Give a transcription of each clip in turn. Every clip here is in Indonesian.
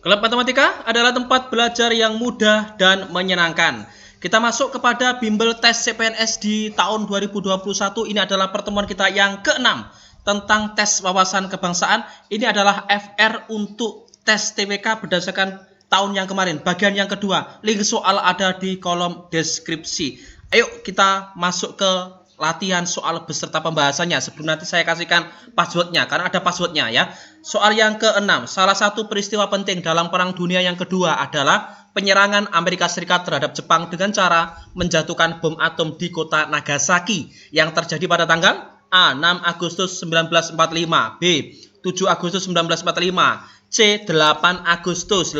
Klub Matematika adalah tempat belajar yang mudah dan menyenangkan. Kita masuk kepada bimbel tes CPNS di tahun 2021. Ini adalah pertemuan kita yang ke-6 tentang tes wawasan kebangsaan. Ini adalah FR untuk tes TWK berdasarkan tahun yang kemarin. Bagian yang kedua, link soal ada di kolom deskripsi. Ayo kita masuk ke latihan soal beserta pembahasannya. Sebelum nanti saya kasihkan passwordnya, karena ada passwordnya ya. Soal yang ke-6, salah satu peristiwa penting dalam Perang Dunia yang kedua adalah penyerangan Amerika Serikat terhadap Jepang dengan cara menjatuhkan bom atom di kota Nagasaki yang terjadi pada tanggal A. 6 Agustus 1945, B. 7 Agustus 1945, C. 8 Agustus,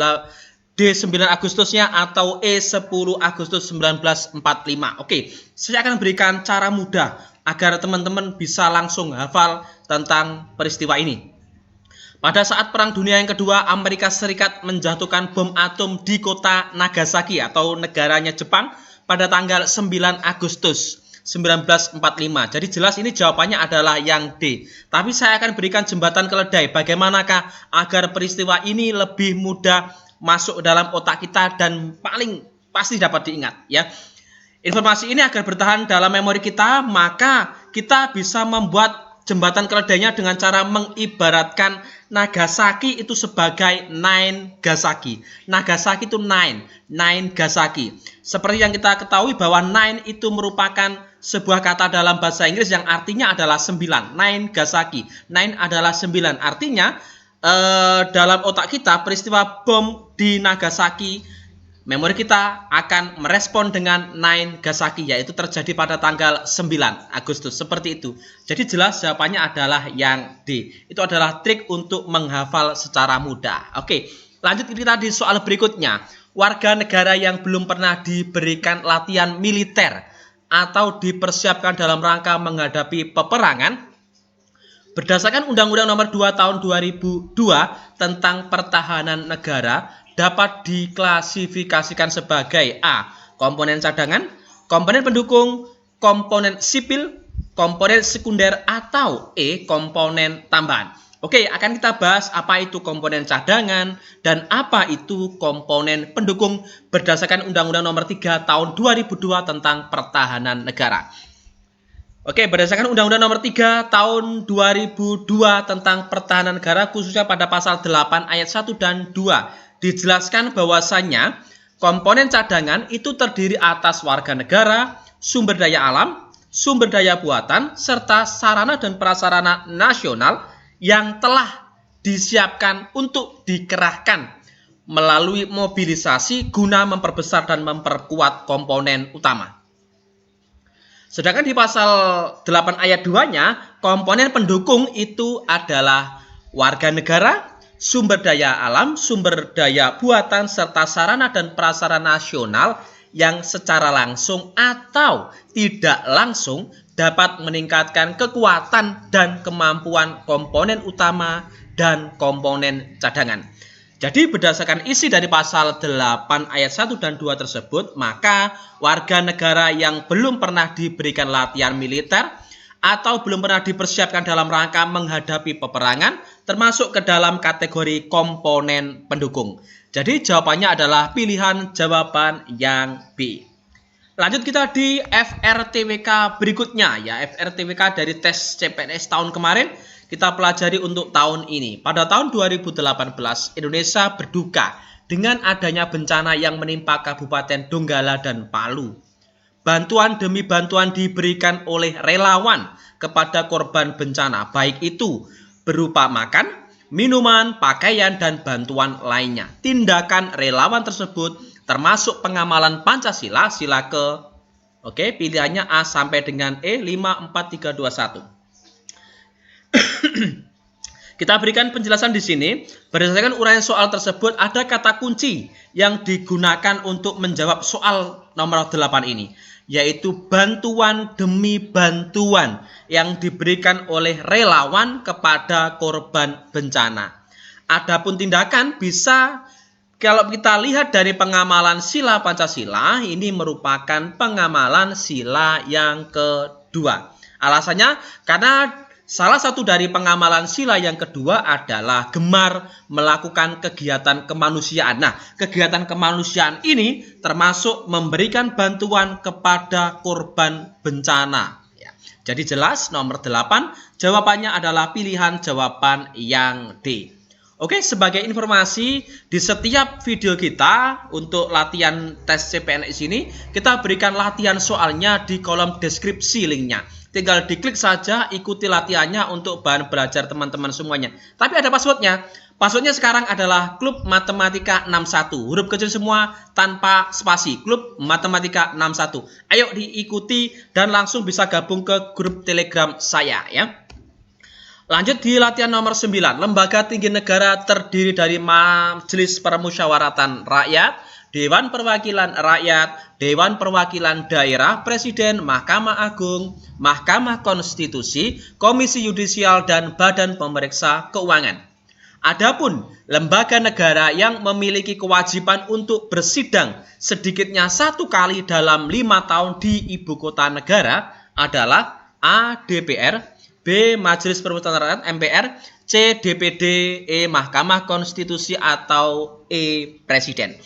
D. 9 Agustusnya, atau E. 10 Agustus 1945. Oke, saya akan berikan cara mudah agar teman-teman bisa langsung hafal tentang peristiwa ini. Pada saat Perang Dunia yang kedua, Amerika Serikat menjatuhkan bom atom di kota Nagasaki atau negaranya Jepang pada tanggal 9 Agustus 1945. Jadi jelas ini jawabannya adalah yang D. Tapi saya akan berikan jembatan keledai. Bagaimanakah agar peristiwa ini lebih mudah masuk dalam otak kita dan paling pasti dapat diingat ya. Informasi ini agar bertahan dalam memori kita, maka kita bisa membuat jembatan keledainya dengan cara mengibaratkan Nagasaki itu sebagai Nine Gasaki. Nagasaki itu Nine Gasaki. Seperti yang kita ketahui bahwa Nine itu merupakan sebuah kata dalam bahasa Inggris yang artinya adalah 9. Nine Gasaki. Nine adalah 9. Artinya dalam otak kita peristiwa bom di Nagasaki, memori kita akan merespon dengan Nine Gasaki, yaitu terjadi pada tanggal 9 Agustus. Seperti itu. Jadi jelas jawabannya adalah yang D. Itu adalah trik untuk menghafal secara mudah. Oke, lanjut kita di soal berikutnya. Warga negara yang belum pernah diberikan latihan militer atau dipersiapkan dalam rangka menghadapi peperangan, berdasarkan Undang-Undang Nomor 2 Tahun 2002 tentang Pertahanan Negara, dapat diklasifikasikan sebagai A. Komponen cadangan, komponen pendukung, komponen sipil, komponen sekunder, atau E. Komponen tambahan. Oke, akan kita bahas apa itu komponen cadangan dan apa itu komponen pendukung berdasarkan Undang-Undang Nomor 3 Tahun 2002 tentang Pertahanan Negara. Oke, berdasarkan Undang-Undang Nomor 3 Tahun 2002 tentang Pertahanan Negara, khususnya pada pasal 8 ayat 1 dan 2, dijelaskan bahwasannya komponen cadangan itu terdiri atas warga negara, sumber daya alam, sumber daya buatan, serta sarana dan prasarana nasional yang telah disiapkan untuk dikerahkan melalui mobilisasi guna memperbesar dan memperkuat komponen utama. Sedangkan di pasal 8 ayat 2-nya, komponen pendukung itu adalah warga negara, sumber daya alam, sumber daya buatan, serta sarana dan prasarana nasional yang secara langsung atau tidak langsung dapat meningkatkan kekuatan dan kemampuan komponen utama dan komponen cadangan. Jadi berdasarkan isi dari pasal 8 ayat 1 dan 2 tersebut, maka warga negara yang belum pernah diberikan latihan militer atau belum pernah dipersiapkan dalam rangka menghadapi peperangan termasuk ke dalam kategori komponen pendukung. Jadi jawabannya adalah pilihan jawaban yang B. Lanjut kita di FRTWK berikutnya ya. FRTWK dari tes CPNS tahun kemarin kita pelajari untuk tahun ini. Pada tahun 2018 Indonesia berduka dengan adanya bencana yang menimpa Kabupaten Donggala dan Palu. Bantuan demi bantuan diberikan oleh relawan kepada korban bencana, baik itu berupa makan, minuman, pakaian, dan bantuan lainnya. Tindakan relawan tersebut termasuk pengamalan Pancasila, sila ke, pilihannya A sampai dengan E, 5, 4, 3, 2, 1. Kita berikan penjelasan di sini. Berdasarkan uraian soal tersebut, ada kata kunci yang digunakan untuk menjawab soal nomor 8 ini, yaitu bantuan demi bantuan yang diberikan oleh relawan kepada korban bencana. Adapun tindakan bisa, kalau kita lihat dari pengamalan sila Pancasila, ini merupakan pengamalan sila yang kedua. Alasannya karena Salah satu dari pengamalan sila yang kedua adalah gemar melakukan kegiatan kemanusiaan. Nah, kegiatan kemanusiaan ini termasuk memberikan bantuan kepada korban bencana. Ya. Jadi jelas nomor 8 jawabannya adalah pilihan jawaban yang D. Oke, sebagai informasi di setiap video kita untuk latihan tes CPNS ini kita berikan latihan soalnya di kolom deskripsi linknya. Tinggal diklik saja, ikuti latihannya untuk bahan belajar teman-teman semuanya. Tapi ada passwordnya. Passwordnya sekarang adalah Klub Matematika 61. Huruf kecil semua tanpa spasi. Klub Matematika 61. Ayo diikuti dan langsung bisa gabung ke grup Telegram saya ya. Lanjut di latihan nomor 9. Lembaga tinggi negara terdiri dari Majelis Permusyawaratan Rakyat, Dewan Perwakilan Rakyat, Dewan Perwakilan Daerah, Presiden, Mahkamah Agung, Mahkamah Konstitusi, Komisi Yudisial, dan Badan Pemeriksa Keuangan. Adapun lembaga negara yang memiliki kewajiban untuk bersidang sedikitnya 1 kali dalam 5 tahun di ibu kota negara adalah A. DPR, B. Majelis Permusyawaratan Rakyat MPR, C. DPD, E. Mahkamah Konstitusi, atau E. Presiden.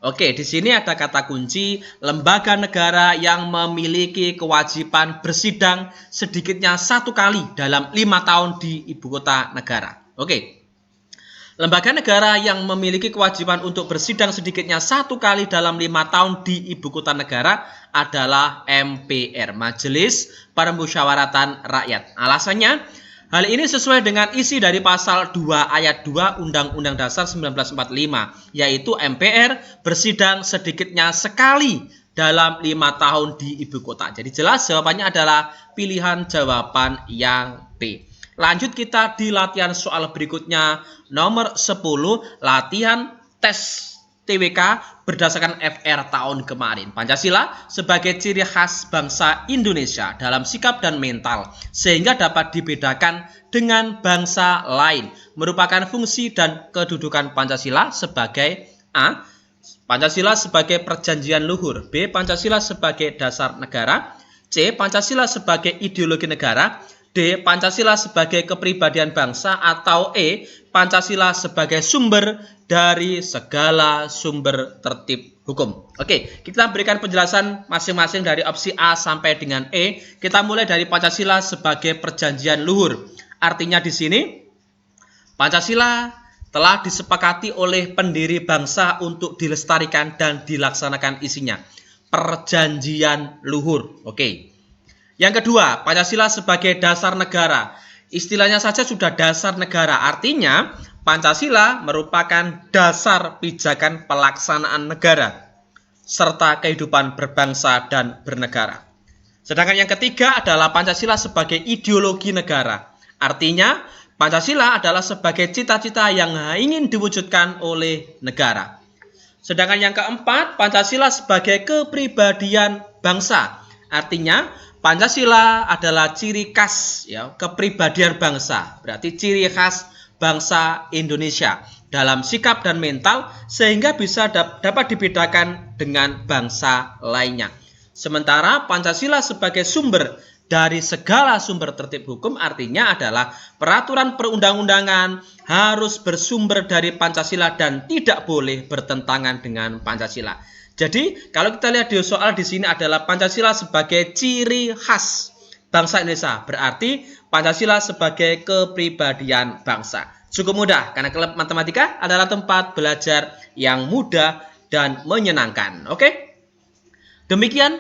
Oke, di sini ada kata kunci lembaga negara yang memiliki kewajiban bersidang sedikitnya 1 kali dalam 5 tahun di ibu kota negara. Oke. Lembaga negara yang memiliki kewajiban untuk bersidang sedikitnya 1 kali dalam 5 tahun di ibu kota negara adalah MPR, Majelis Permusyawaratan Rakyat. Alasannya, hal ini sesuai dengan isi dari pasal 2 ayat 2 Undang-Undang Dasar 1945, yaitu MPR bersidang sedikitnya sekali dalam 5 tahun di ibu kota. Jadi jelas jawabannya adalah pilihan jawaban yang B. Lanjut kita di latihan soal berikutnya, nomor 10, latihan tes TWK berdasarkan FR tahun kemarin. Pancasila sebagai ciri khas bangsa Indonesia dalam sikap dan mental, sehingga dapat dibedakan dengan bangsa lain. Merupakan fungsi dan kedudukan Pancasila sebagai A. Pancasila sebagai perjanjian luhur, B. Pancasila sebagai dasar negara, C. Pancasila sebagai ideologi negara, D. Pancasila sebagai kepribadian bangsa, atau E. Pancasila sebagai sumber dari segala sumber tertib hukum. Oke, kita berikan penjelasan masing-masing dari opsi A sampai dengan E. Kita mulai dari Pancasila sebagai perjanjian luhur. Artinya di sini Pancasila telah disepakati oleh pendiri bangsa untuk dilestarikan dan dilaksanakan isinya. Perjanjian luhur. Oke. Yang kedua, Pancasila sebagai dasar negara. Istilahnya saja sudah dasar negara. Artinya, Pancasila merupakan dasar pijakan pelaksanaan negara serta kehidupan berbangsa dan bernegara. Sedangkan yang ketiga adalah Pancasila sebagai ideologi negara. Artinya, Pancasila adalah sebagai cita-cita yang ingin diwujudkan oleh negara. Sedangkan yang keempat, Pancasila sebagai kepribadian bangsa. Artinya, Pancasila adalah ciri khas ya, kepribadian bangsa. Berarti ciri khas bangsa Indonesia dalam sikap dan mental, sehingga bisa dapat dibedakan dengan bangsa lainnya. Sementara Pancasila sebagai sumber dari segala sumber tertib hukum, artinya adalah peraturan perundang-undangan harus bersumber dari Pancasila dan tidak boleh bertentangan dengan Pancasila. Jadi, kalau kita lihat di soal di sini adalah Pancasila sebagai ciri khas bangsa Indonesia. Berarti Pancasila sebagai kepribadian bangsa. Cukup mudah, karena klub matematika adalah tempat belajar yang mudah dan menyenangkan. Oke? Demikian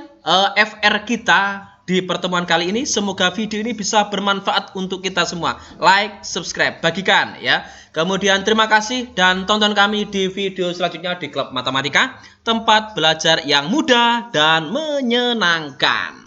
FR kita di pertemuan kali ini. Semoga video ini bisa bermanfaat untuk kita semua. Like, subscribe, bagikan ya. Kemudian terima kasih dan tonton kami di video selanjutnya di Klub Matematika, tempat belajar yang mudah dan menyenangkan.